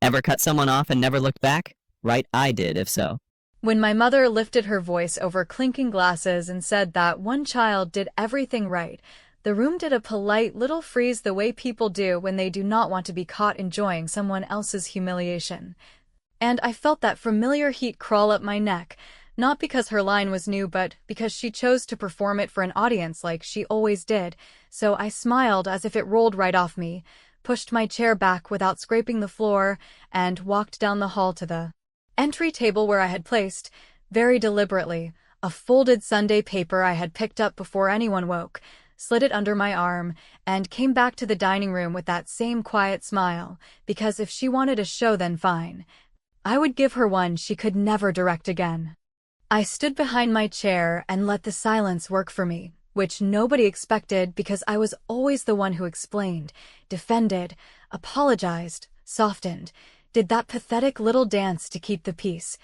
Ever cut someone off and never looked back? Right, I did, if so. When my mother lifted her voice over clinking glasses and said that one child did everything right, the room did a polite little freeze the way people do when they do not want to be caught enjoying someone else's humiliation. And I felt that familiar heat crawl up my neck, not because her line was new but because she chose to perform it for an audience like she always did, so I smiled as if it rolled right off me, pushed my chair back without scraping the floor, and walked down the hall to the entry table where I had placed, very deliberately, a folded Sunday paper I had picked up before anyone woke, slid it under my arm, and came back to the dining room with that same quiet smile, because if she wanted a show then fine. I would give her one she could never direct again. I stood behind my chair and let the silence work for me, which nobody expected because I was always the one who explained, defended, apologized, softened, did that pathetic little dance to keep the peace.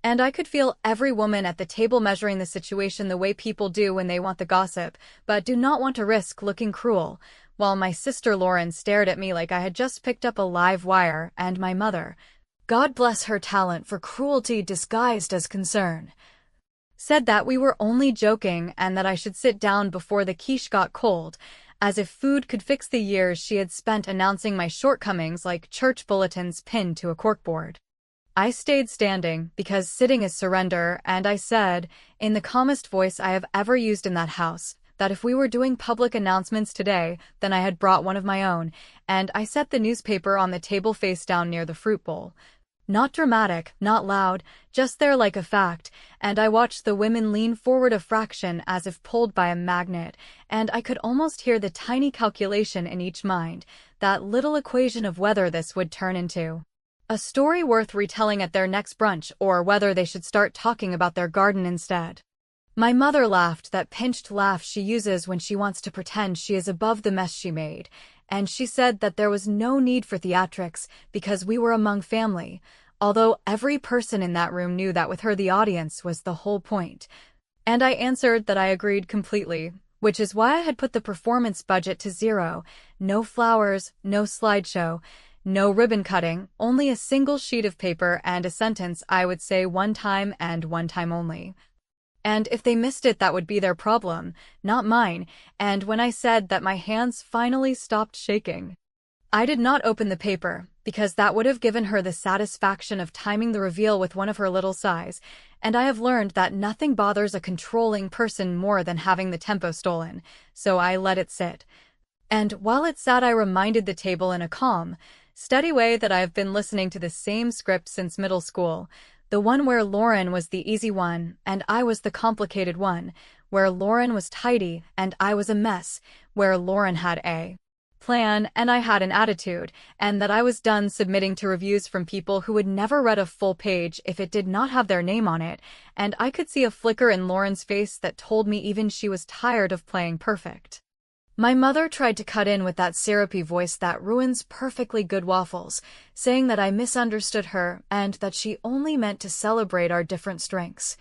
And I could feel every woman at the table measuring the situation the way people do when they want the gossip, but do not want to risk looking cruel, while my sister Lauren stared at me like I had just picked up a live wire, and my mother, God bless her talent for cruelty disguised as concern, said that we were only joking and that I should sit down before the quiche got cold, as if food could fix the years she had spent announcing my shortcomings like church bulletins pinned to a corkboard. I stayed standing because sitting is surrender, and I said, in the calmest voice I have ever used in that house, that if we were doing public announcements today, then I had brought one of my own, and I set the newspaper on the table face down near the fruit bowl. Not dramatic, not loud, just there like a fact, and I watched the women lean forward a fraction as if pulled by a magnet, and I could almost hear the tiny calculation in each mind, that little equation of whether this would turn into a story worth retelling at their next brunch or whether they should start talking about their garden instead. My mother laughed that pinched laugh she uses when she wants to pretend she is above the mess she made, and she said that there was no need for theatrics because we were among family, although every person in that room knew that with her the audience was the whole point. And I answered that I agreed completely, which is why I had put the performance budget to zero, no flowers, no slideshow, no ribbon cutting, only a single sheet of paper and a sentence I would say one time and one time only. And if they missed it, that would be their problem, not mine, and when I said that my hands finally stopped shaking, I did not open the paper, because that would have given her the satisfaction of timing the reveal with one of her little sighs, and I have learned that nothing bothers a controlling person more than having the tempo stolen, so I let it sit. And while it sat, I reminded the table in a calm, steady way that I have been listening to the same script since middle school, the one where Lauren was the easy one and I was the complicated one, where Lauren was tidy and I was a mess, where Lauren had a plan and I had an attitude, and that I was done submitting to reviews from people who would never read a full page if it did not have their name on it, and I could see a flicker in Lauren's face that told me even she was tired of playing perfect. My mother tried to cut in with that syrupy voice that ruins perfectly good waffles, saying that I misunderstood her and that she only meant to celebrate our different strengths.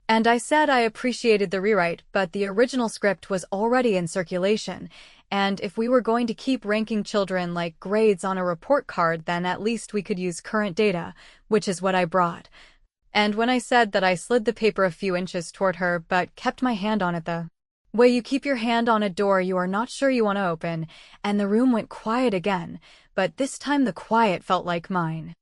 And I said I appreciated the rewrite, but the original script was already in circulation, and if we were going to keep ranking children like grades on a report card, then at least we could use current data, which is what I brought. And when I said that, I slid the paper a few inches toward her but kept my hand on it the way you keep your hand on a door you are not sure you want to open, and the room went quiet again, but this time the quiet felt like mine.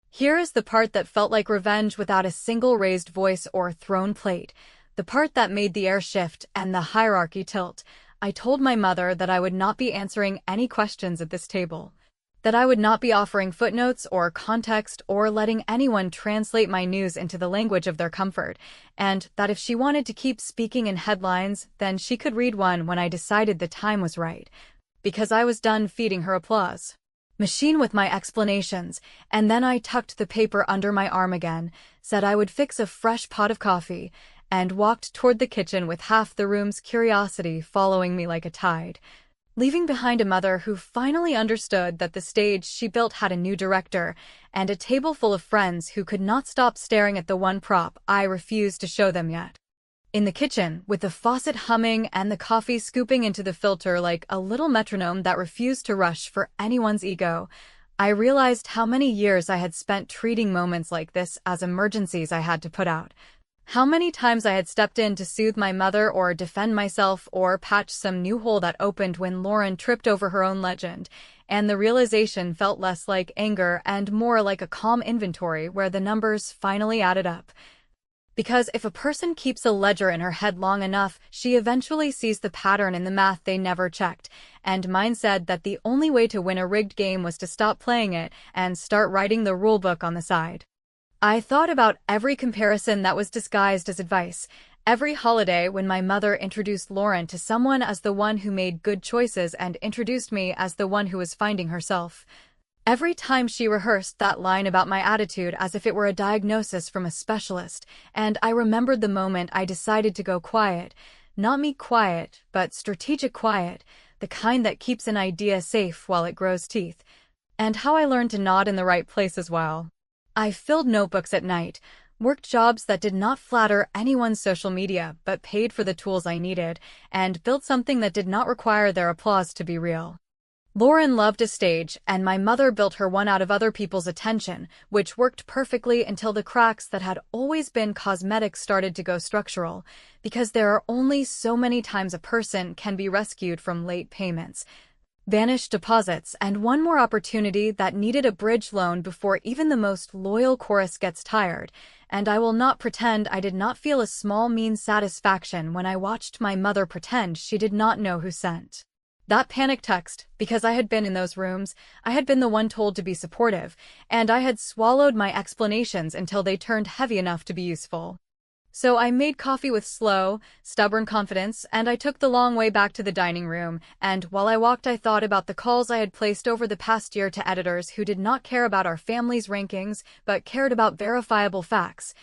Here is the part that felt like revenge without a single raised voice or thrown plate, the part that made the air shift and the hierarchy tilt. I told my mother that I would not be answering any questions at this table, that I would not be offering footnotes or context or letting anyone translate my news into the language of their comfort, and that if she wanted to keep speaking in headlines, then she could read one when I decided the time was right, because I was done feeding her applause machine with my explanations, and then I tucked the paper under my arm again, said I would fix a fresh pot of coffee, and walked toward the kitchen with half the room's curiosity following me like a tide, leaving behind a mother who finally understood that the stage she built had a new director, and a table full of friends who could not stop staring at the one prop I refused to show them yet. In the kitchen, with the faucet humming and the coffee scooping into the filter like a little metronome that refused to rush for anyone's ego, I realized how many years I had spent treating moments like this as emergencies I had to put out. How many times I had stepped in to soothe my mother or defend myself or patch some new hole that opened when Lauren tripped over her own legend, and the realization felt less like anger and more like a calm inventory where the numbers finally added up. Because if a person keeps a ledger in her head long enough, she eventually sees the pattern in the math they never checked, and mine said that the only way to win a rigged game was to stop playing it and start writing the rulebook on the side. I thought about every comparison that was disguised as advice, every holiday when my mother introduced Lauren to someone as the one who made good choices and introduced me as the one who was finding herself. Every time she rehearsed that line about my attitude as if it were a diagnosis from a specialist, and I remembered the moment I decided to go quiet. Not me quiet, but strategic quiet, the kind that keeps an idea safe while it grows teeth. And how I learned to nod in the right places while I filled notebooks at night, worked jobs that did not flatter anyone's social media but paid for the tools I needed, and built something that did not require their applause to be real. Lauren loved a stage, and my mother built her one out of other people's attention, which worked perfectly until the cracks that had always been cosmetic started to go structural, because there are only so many times a person can be rescued from late payments, vanished deposits, and one more opportunity that needed a bridge loan before even the most loyal chorus gets tired, and I will not pretend I did not feel a small mean satisfaction when I watched my mother pretend she did not know who sent that panic text, because I had been in those rooms, I had been the one told to be supportive, and I had swallowed my explanations until they turned heavy enough to be useful. So I made coffee with slow, stubborn confidence, and I took the long way back to the dining room, and while I walked I thought about the calls I had placed over the past year to editors who did not care about our family's rankings, but cared about verifiable facts.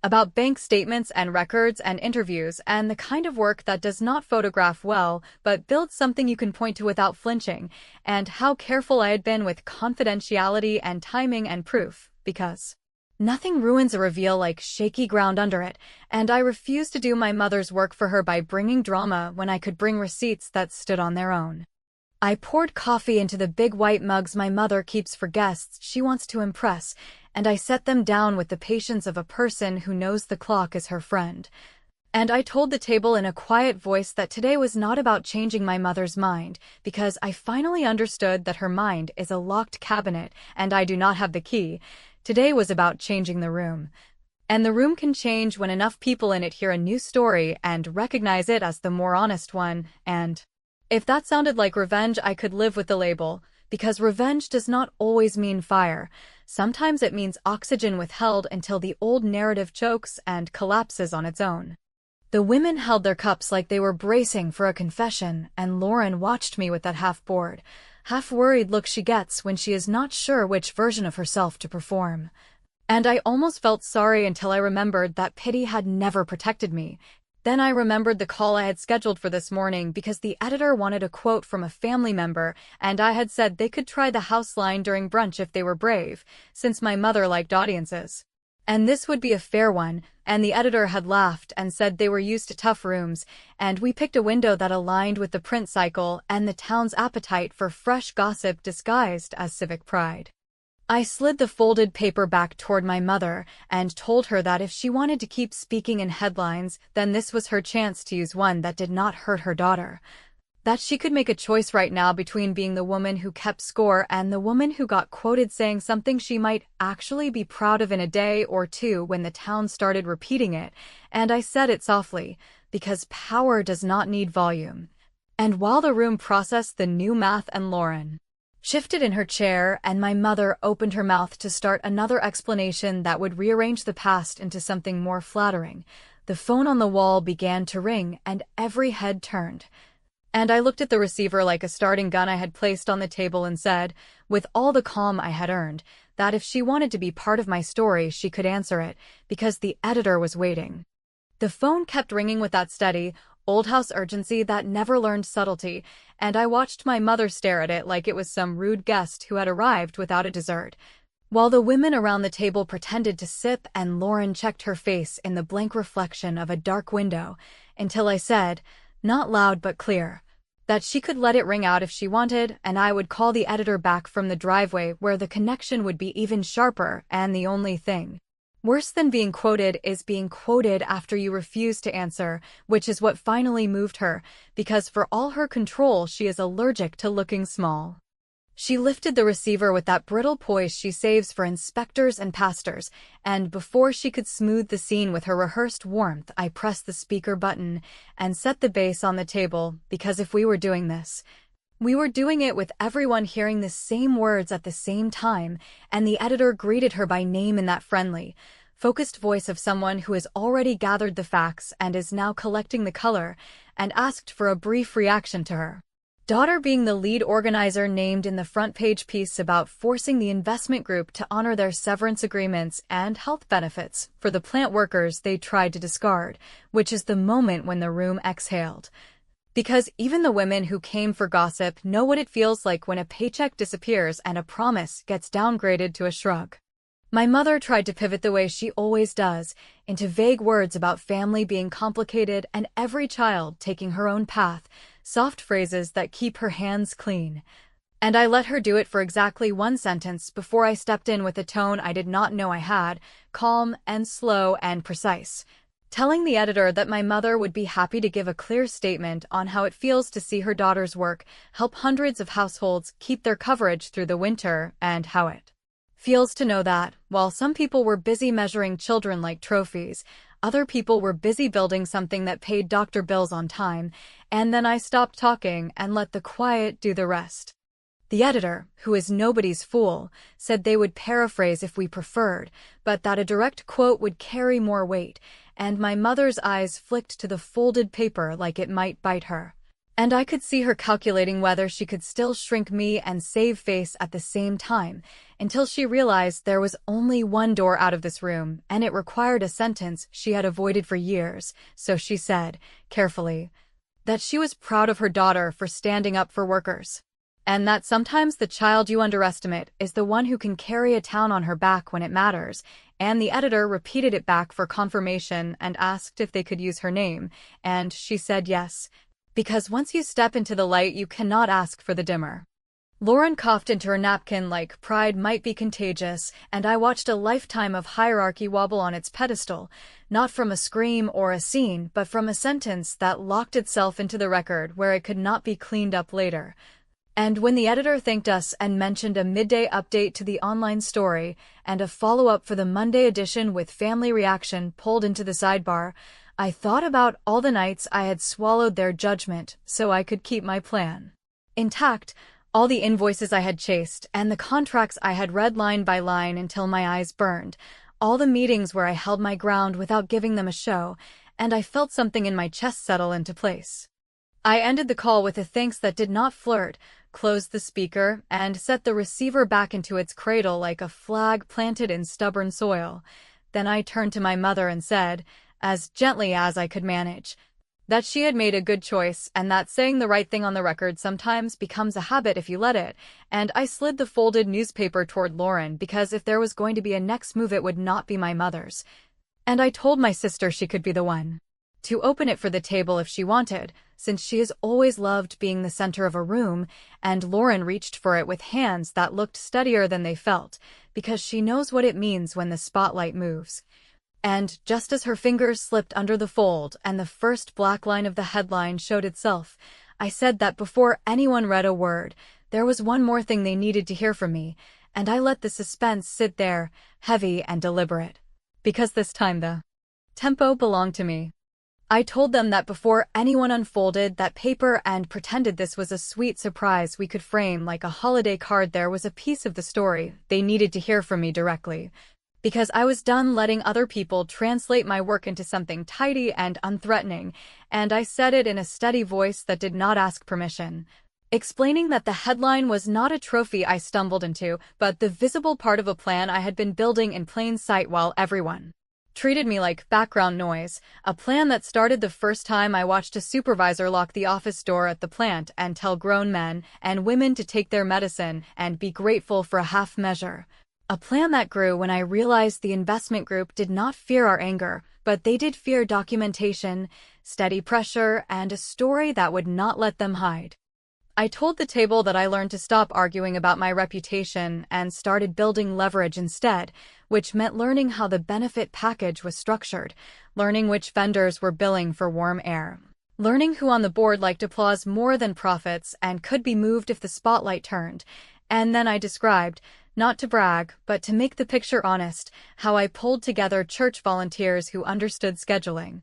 About bank statements and records and interviews and the kind of work that does not photograph well but builds something you can point to without flinching, and how careful I had been with confidentiality and timing and proof, because nothing ruins a reveal like shaky ground under it, and I refused to do my mother's work for her by bringing drama when I could bring receipts that stood on their own. I poured coffee into the big white mugs my mother keeps for guests she wants to impress, and I set them down with the patience of a person who knows the clock is her friend. And I told the table in a quiet voice that today was not about changing my mother's mind, because I finally understood that her mind is a locked cabinet and I do not have the key. Today was about changing the room. And the room can change when enough people in it hear a new story and recognize it as the more honest one, and if that sounded like revenge, I could live with the label, because revenge does not always mean fire. Sometimes it means oxygen withheld until the old narrative chokes and collapses on its own. The women held their cups like they were bracing for a confession, and Lauren watched me with that half-bored, half-worried look she gets when she is not sure which version of herself to perform. And I almost felt sorry until I remembered that pity had never protected me. Then I remembered the call I had scheduled for this morning because the editor wanted a quote from a family member, and I had said they could try the house line during brunch if they were brave, since my mother liked audiences. And this would be a fair one, and the editor had laughed and said they were used to tough rooms, and we picked a window that aligned with the print cycle and the town's appetite for fresh gossip disguised as civic pride. I slid the folded paper back toward my mother and told her that if she wanted to keep speaking in headlines, then this was her chance to use one that did not hurt her daughter. That she could make a choice right now between being the woman who kept score and the woman who got quoted saying something she might actually be proud of in a day or two when the town started repeating it, and I said it softly, because power does not need volume. And while the room processed the new math and Lauren shifted in her chair and my mother opened her mouth to start another explanation that would rearrange the past into something more flattering, the phone on the wall began to ring and every head turned. And I looked at the receiver like a starting gun I had placed on the table and said, with all the calm I had earned, that if she wanted to be part of my story she could answer it, because the editor was waiting. The phone kept ringing with that steady, old-house urgency that never learned subtlety, and I watched my mother stare at it like it was some rude guest who had arrived without a dessert, while the women around the table pretended to sip and Lauren checked her face in the blank reflection of a dark window, until I said, not loud but clear, that she could let it ring out if she wanted, and I would call the editor back from the driveway where the connection would be even sharper, and the only thing worse than being quoted is being quoted after you refuse to answer, which is what finally moved her, because for all her control she is allergic to looking small. She lifted the receiver with that brittle poise she saves for inspectors and pastors, and before she could smooth the scene with her rehearsed warmth, I pressed the speaker button and set the bass on the table, because if we were doing this, we were doing it with everyone hearing the same words at the same time, and the editor greeted her by name in that friendly, focused voice of someone who has already gathered the facts and is now collecting the color, and asked for a brief reaction to her daughter being the lead organizer named in the front page piece about forcing the investment group to honor their severance agreements and health benefits for the plant workers they tried to discard, which is the moment when the room exhaled. Because even the women who came for gossip know what it feels like when a paycheck disappears and a promise gets downgraded to a shrug. My mother tried to pivot the way she always does, into vague words about family being complicated and every child taking her own path, soft phrases that keep her hands clean. And I let her do it for exactly one sentence before I stepped in with a tone I did not know I had, calm and slow and precise, telling the editor that my mother would be happy to give a clear statement on how it feels to see her daughter's work help hundreds of households keep their coverage through the winter, and how it feels to know that, while some people were busy measuring children like trophies, other people were busy building something that paid doctor bills on time, and then I stopped talking and let the quiet do the rest. The editor, who is nobody's fool, said they would paraphrase if we preferred, but that a direct quote would carry more weight, and my mother's eyes flicked to the folded paper like it might bite her. And I could see her calculating whether she could still shrink me and save face at the same time, until she realized there was only one door out of this room, and it required a sentence she had avoided for years, so she said, carefully, that she was proud of her daughter for standing up for workers, and that sometimes the child you underestimate is the one who can carry a town on her back when it matters, and the editor repeated it back for confirmation and asked if they could use her name, and she said yes, because once you step into the light you cannot ask for the dimmer. Lauren coughed into her napkin like pride might be contagious, and I watched a lifetime of hierarchy wobble on its pedestal, not from a scream or a scene, but from a sentence that locked itself into the record where it could not be cleaned up later. And when the editor thanked us and mentioned a midday update to the online story and a follow-up for the Monday edition with family reaction pulled into the sidebar, I thought about all the nights I had swallowed their judgment so I could keep my plan intact, all the invoices I had chased and the contracts I had read line by line until my eyes burned, all the meetings where I held my ground without giving them a show, and I felt something in my chest settle into place. I ended the call with a thanks that did not flirt, closed the speaker, and set the receiver back into its cradle like a flag planted in stubborn soil. Then I turned to my mother and said, as gently as I could manage, that she had made a good choice and that saying the right thing on the record sometimes becomes a habit if you let it, and I slid the folded newspaper toward Lauren because if there was going to be a next move it would not be my mother's. And I told my sister she could be the one to open it for the table if she wanted, since she has always loved being the center of a room, and Lauren reached for it with hands that looked steadier than they felt, because she knows what it means when the spotlight moves. And just as her fingers slipped under the fold and the first black line of the headline showed itself, I said that before anyone read a word, there was one more thing they needed to hear from me, and I let the suspense sit there, heavy and deliberate. Because this time the tempo belonged to me. I told them that before anyone unfolded that paper and pretended this was a sweet surprise we could frame like a holiday card, there was a piece of the story they needed to hear from me directly. Because I was done letting other people translate my work into something tidy and unthreatening, and I said it in a steady voice that did not ask permission, explaining that the headline was not a trophy I stumbled into, but the visible part of a plan I had been building in plain sight while everyone treated me like background noise, a plan that started the first time I watched a supervisor lock the office door at the plant and tell grown men and women to take their medicine and be grateful for a half measure. A plan that grew when I realized the investment group did not fear our anger, but they did fear documentation, steady pressure, and a story that would not let them hide. I told the table that I learned to stop arguing about my reputation and started building leverage instead, which meant learning how the benefit package was structured, learning which vendors were billing for warm air, learning who on the board liked applause more than profits and could be moved if the spotlight turned. And then I described, not to brag, but to make the picture honest, how I pulled together church volunteers who understood scheduling,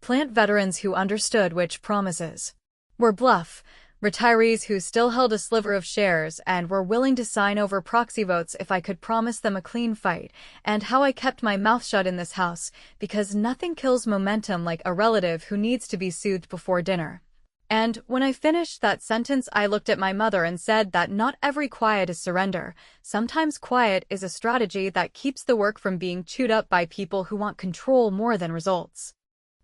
plant veterans who understood which promises were bluff, retirees who still held a sliver of shares and were willing to sign over proxy votes if I could promise them a clean fight, and how I kept my mouth shut in this house, because nothing kills momentum like a relative who needs to be soothed before dinner. And when I finished that sentence, I looked at my mother and said that not every quiet is surrender. Sometimes quiet is a strategy that keeps the work from being chewed up by people who want control more than results.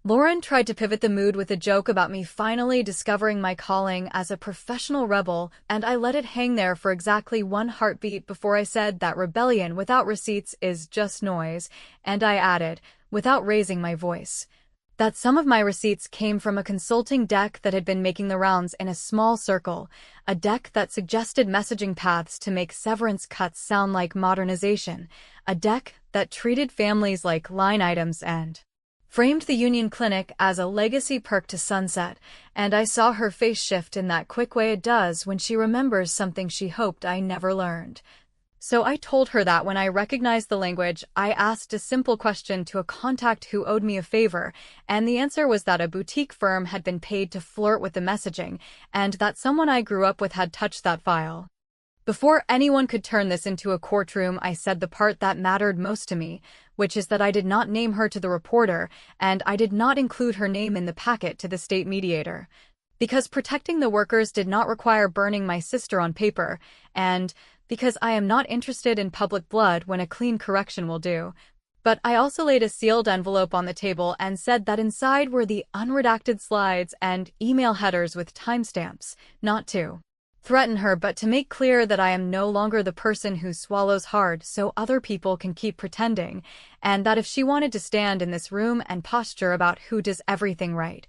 Lauren tried to pivot the mood with a joke about me finally discovering my calling as a professional rebel, and I let it hang there for exactly one heartbeat before I said that rebellion without receipts is just noise, and I added, without raising my voice, that some of my receipts came from a consulting deck that had been making the rounds in a small circle, a deck that suggested messaging paths to make severance cuts sound like modernization, a deck that treated families like line items and framed the union clinic as a legacy perk to sunset, and I saw her face shift in that quick way it does when she remembers something she hoped I never learned. So I told her that when I recognized the language, I asked a simple question to a contact who owed me a favor, and the answer was that a boutique firm had been paid to flirt with the messaging, and that someone I grew up with had touched that file. Before anyone could turn this into a courtroom, I said the part that mattered most to me, which is that I did not name her to the reporter, and I did not include her name in the packet to the state mediator. Because protecting the workers did not require burning my sister on paper, and because I am not interested in public blood when a clean correction will do. But I also laid a sealed envelope on the table and said that inside were the unredacted slides and email headers with timestamps, not to threaten her but to make clear that I am no longer the person who swallows hard so other people can keep pretending, and that if she wanted to stand in this room and posture about who does everything right,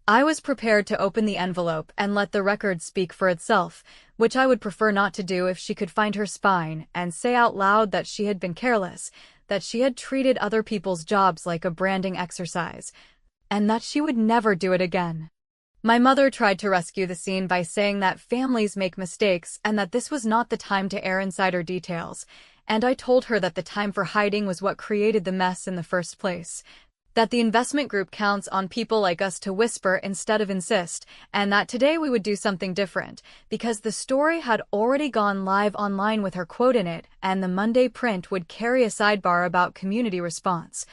I was prepared to open the envelope and let the record speak for itself, which I would prefer not to do if she could find her spine and say out loud that she had been careless, that she had treated other people's jobs like a branding exercise, and that she would never do it again. My mother tried to rescue the scene by saying that families make mistakes and that this was not the time to air insider details, and I told her that the time for hiding was what created the mess in the first place, that the investment group counts on people like us to whisper instead of insist, and that today we would do something different, because the story had already gone live online with her quote in it, and the Monday print would carry a sidebar about community response,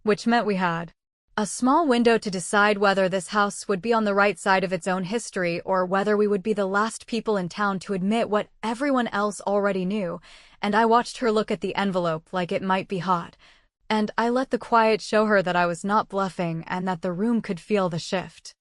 which meant we had a small window to decide whether this house would be on the right side of its own history or whether we would be the last people in town to admit what everyone else already knew, and I watched her look at the envelope like it might be hot. And I let the quiet show her that I was not bluffing and that the room could feel the shift.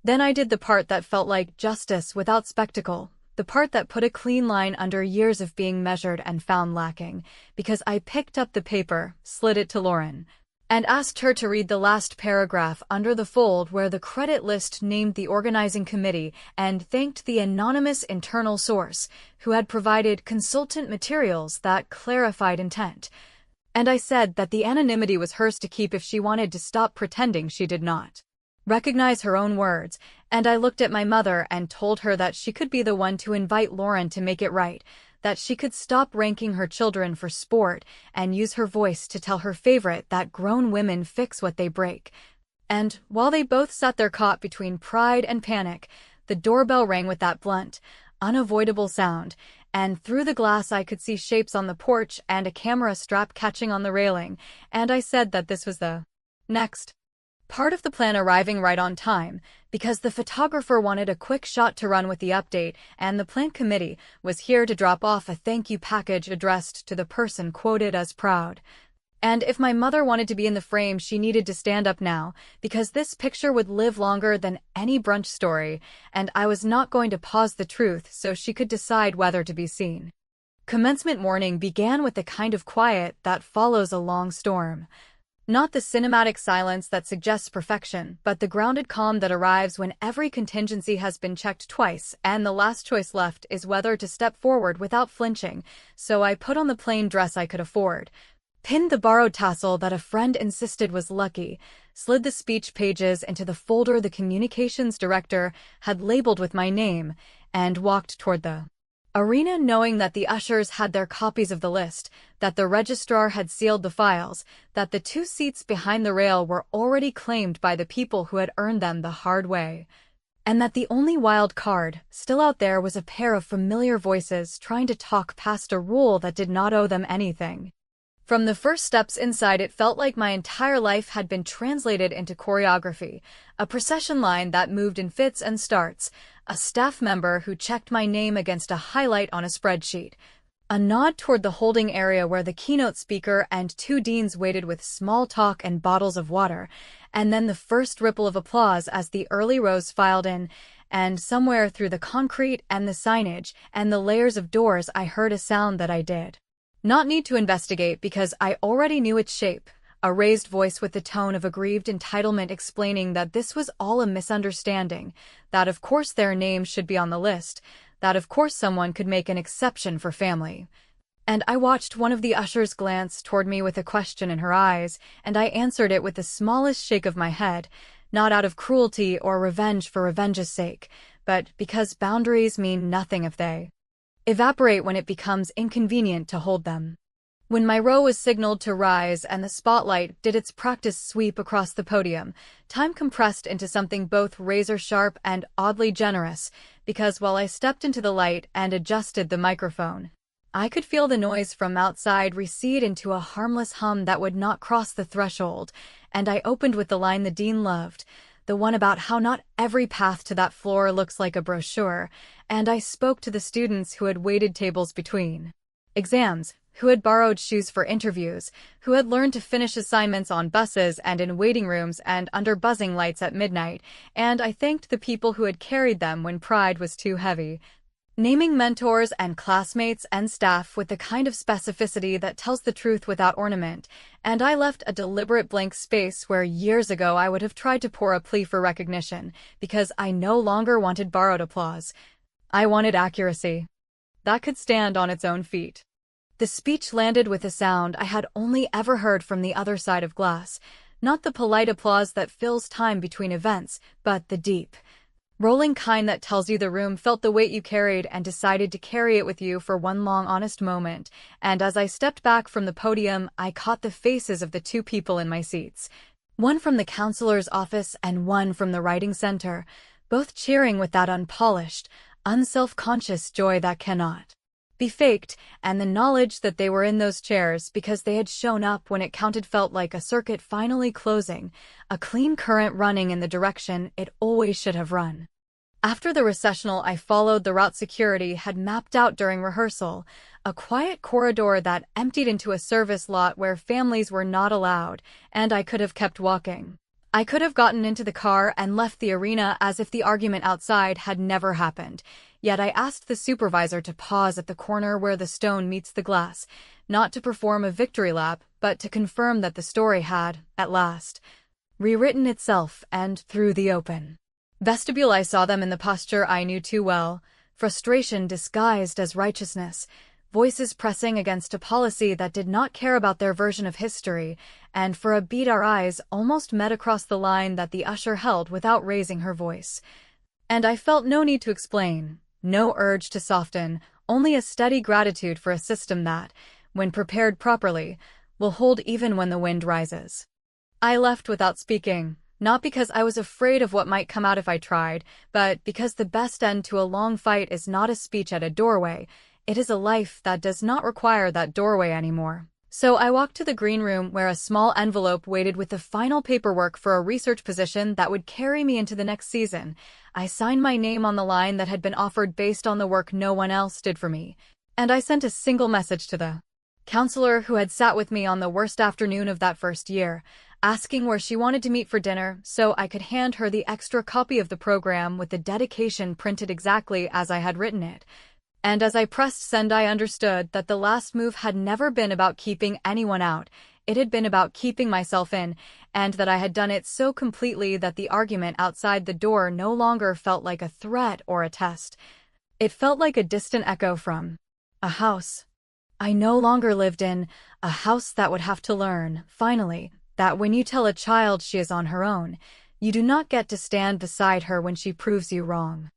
Then I did the part that felt like justice without spectacle, the part that put a clean line under years of being measured and found lacking, because I picked up the paper, slid it to Lauren, and asked her to read the last paragraph under the fold where the credit list named the organizing committee and thanked the anonymous internal source who had provided consultant materials that clarified intent. And I said that the anonymity was hers to keep if she wanted to stop pretending she did not recognize her own words, and I looked at my mother and told her that she could be the one to invite Lauren to make it right, that she could stop ranking her children for sport and use her voice to tell her favorite that grown women fix what they break. And while they both sat there caught between pride and panic, the doorbell rang with that blunt, unavoidable sound, and through the glass I could see shapes on the porch and a camera strap catching on the railing, and I said that this was the next part of the plan, arriving right on time, because the photographer wanted a quick shot to run with the update, and the plant committee was here to drop off a thank you package addressed to the person quoted as proud. And if my mother wanted to be in the frame, she needed to stand up now, because this picture would live longer than any brunch story, and I was not going to pause the truth so she could decide whether to be seen. Commencement morning began with the kind of quiet that follows a long storm. Not the cinematic silence that suggests perfection, but the grounded calm that arrives when every contingency has been checked twice, and the last choice left is whether to step forward without flinching. So I put on the plain dress I could afford, pinned the borrowed tassel that a friend insisted was lucky, slid the speech pages into the folder the communications director had labeled with my name, and walked toward the arena knowing that the ushers had their copies of the list, that the registrar had sealed the files, that the 2 seats behind the rail were already claimed by the people who had earned them the hard way, and that the only wild card still out there was a pair of familiar voices trying to talk past a rule that did not owe them anything. From the first steps inside, it felt like my entire life had been translated into choreography, a procession line that moved in fits and starts, a staff member who checked my name against a highlight on a spreadsheet, a nod toward the holding area where the keynote speaker and 2 deans waited with small talk and bottles of water, and then the first ripple of applause as the early rows filed in, and somewhere through the concrete and the signage and the layers of doors I heard a sound that I did not need to investigate because I already knew its shape, a raised voice with the tone of aggrieved entitlement explaining that this was all a misunderstanding, that of course their names should be on the list, that of course someone could make an exception for family. And I watched one of the ushers glance toward me with a question in her eyes, and I answered it with the smallest shake of my head, not out of cruelty or revenge for revenge's sake, but because boundaries mean nothing if they evaporate when it becomes inconvenient to hold them. When my row was signaled to rise and the spotlight did its practice sweep across the podium, time compressed into something both razor-sharp and oddly generous, because while I stepped into the light and adjusted the microphone, I could feel the noise from outside recede into a harmless hum that would not cross the threshold, and I opened with the line the dean loved, the one about how not every path to that floor looks like a brochure, and I spoke to the students who had waited tables between exams, who had borrowed shoes for interviews, who had learned to finish assignments on buses and in waiting rooms and under buzzing lights at midnight, and I thanked the people who had carried them when pride was too heavy, naming mentors and classmates and staff with the kind of specificity that tells the truth without ornament, and I left a deliberate blank space where years ago I would have tried to pour a plea for recognition, because I no longer wanted borrowed applause. I wanted accuracy that could stand on its own feet. The speech landed with a sound I had only ever heard from the other side of glass, not the polite applause that fills time between events, but the deep, rolling kind that tells you the room felt the weight you carried and decided to carry it with you for one long honest moment, and as I stepped back from the podium, I caught the faces of the 2 people in my seats, one from the counselor's office and one from the writing center, both cheering with that unpolished, unself-conscious joy that cannot be faked, and the knowledge that they were in those chairs because they had shown up when it counted felt like a circuit finally closing, a clean current running in the direction it always should have run. After the recessional, I followed the route security had mapped out during rehearsal, a quiet corridor that emptied into a service lot where families were not allowed, and I could have kept walking. I could have gotten into the car and left the arena as if the argument outside had never happened, yet I asked the supervisor to pause at the corner where the stone meets the glass, not to perform a victory lap, but to confirm that the story had, at last, rewritten itself, and through the open vestibule I saw them in the posture I knew too well, frustration disguised as righteousness, voices pressing against a policy that did not care about their version of history, and for a beat our eyes almost met across the line that the usher held without raising her voice. And I felt no need to explain, no urge to soften, only a steady gratitude for a system that, when prepared properly, will hold even when the wind rises. I left without speaking, not because I was afraid of what might come out if I tried, but because the best end to a long fight is not a speech at a doorway, it is a life that does not require that doorway anymore. So I walked to the green room where a small envelope waited with the final paperwork for a research position that would carry me into the next season. I signed my name on the line that had been offered based on the work no one else did for me, and I sent a single message to the counselor who had sat with me on the worst afternoon of that first year, asking where she wanted to meet for dinner so I could hand her the extra copy of the program with the dedication printed exactly as I had written it. And as I pressed send, I understood that the last move had never been about keeping anyone out. It had been about keeping myself in, and that I had done it so completely that the argument outside the door no longer felt like a threat or a test. It felt like a distant echo from a house I no longer lived in, a house that would have to learn, finally, that when you tell a child she is on her own, you do not get to stand beside her when she proves you wrong.